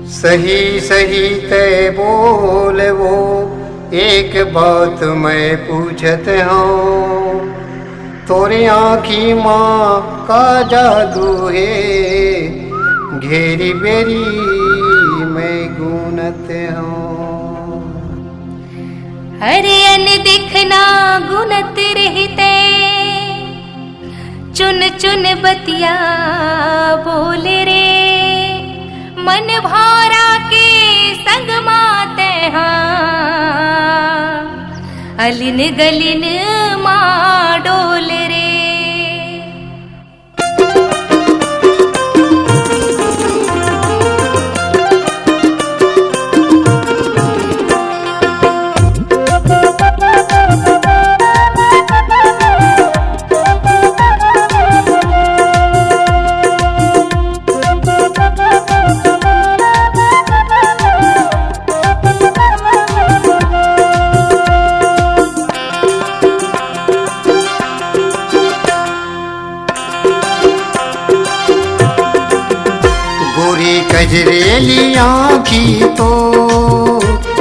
सही सही तय बोल वो एक बात मैं पूछत हूँ, तोरे आँखी माँ का जादू है, घेरी बेरी मैं गूनत हूँ। हरे अन दिखना गुनत रहते, चुन चुन बतिया बोले रे, मन भारा के संग माते हाँ, अलिन गलिन माँ डोल रे। कजरेली आँखी तो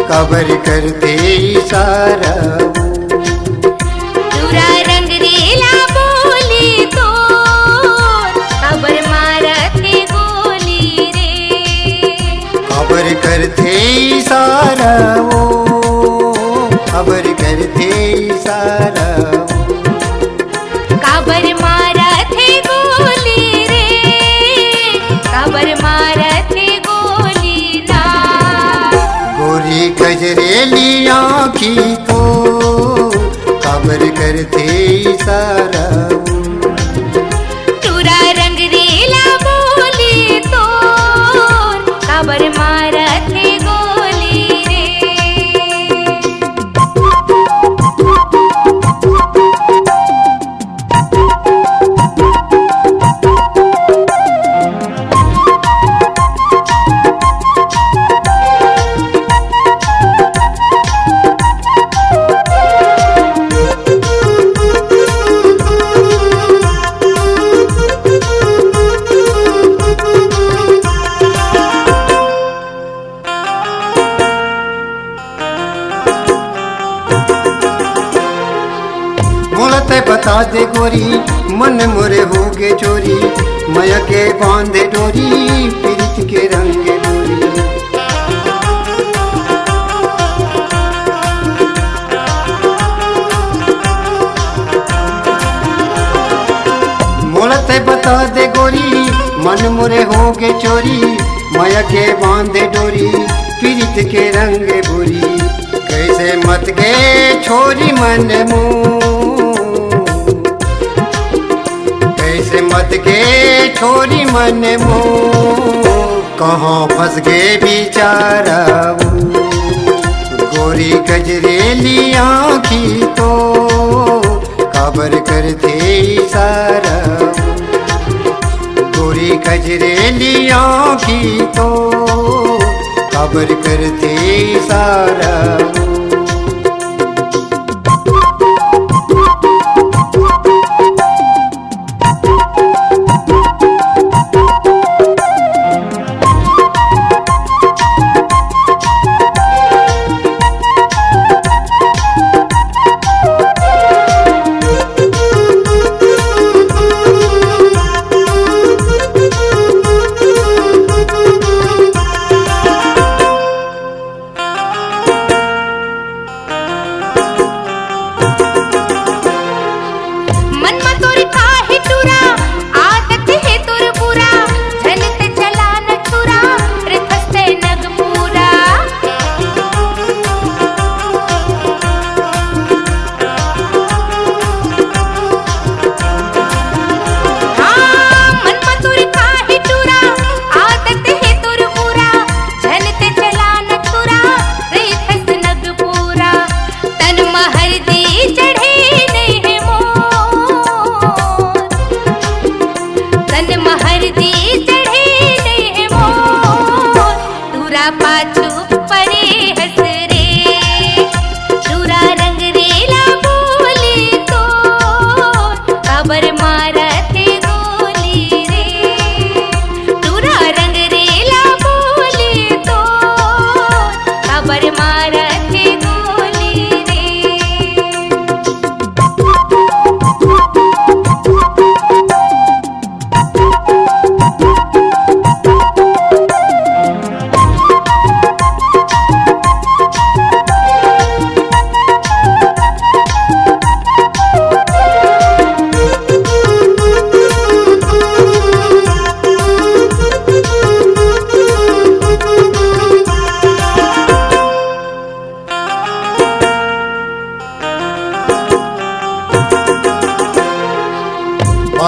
कबर करते इशारा, तुरा रंग रेला बोली तो कबर मारा थे गोली रे। कबर करते इशारा वो, कबर करते इशारा, कबर मारा थे गोली रे, कबर मारा कजरेली आँखी तो कबर करते इशारा, तुरा रंग रेला बोली तो कबर मारा थे गोली रे। बता दे गोरी मन मोरे हो गे चोरी, माया के बांधे डोरी प्रीत के रंग डोरी। मोलते बता दे गोरी मन मोरे हो गे चोरी, माया के बांधे डोरी प्रीत के रंग बोरी। कैसे मत गे छोरी मन मुँह, कैसे मत गे छोरी मन मुँह, कहाँ फंस गे बेचारा वो। गोरी गजरेली आँखी तो कबर करते इशारा, गोरी गजरेली आँखी तो कबर करते इशारा। गोली रे, तुरा रंग रेला बोली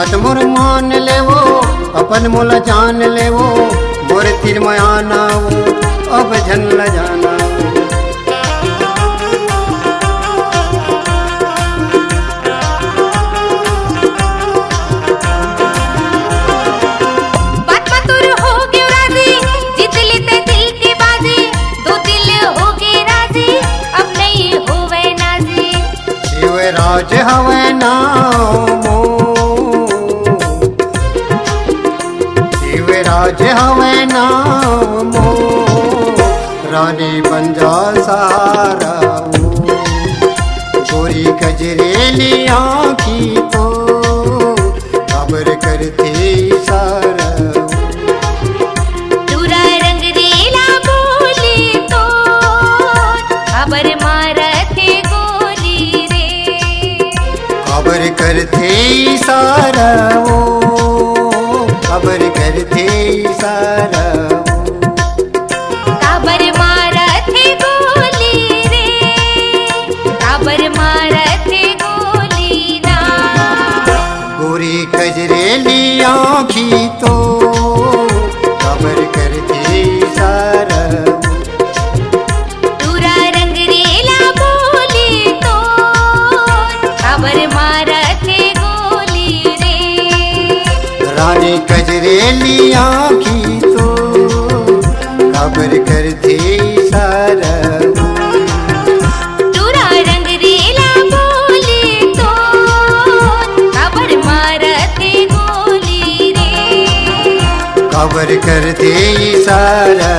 बात मोर मान ले वो अपन मोला जान ले वो मोर तिर मयाना वो अब झन ल जाना बात मधुर हो गए राजी जीत लेते दिल की बाजी दो दिल हो गए राजी अब नहीं होवे नाजी शिव राज हवे नाम राज हवे नाम रानी बन जा सारा गोरी कजरेली आँखी तो खबर करते सारा दूरा रंग रेला बोली तो खबर मारते गोली रे खबर करते सारा खबर करते सारा खबर मारते गोली रे खबर मारते गोली ना गोरी कजरेली आँखी तो खबर करते सारा दूरा रंग रेला बोली तो खबर मारते गोली रे रानी कजरेली आँखी तो खबर करते सारा दूरा रंग रेला बोली तो खबर मारते गोली रे खबर करते सारा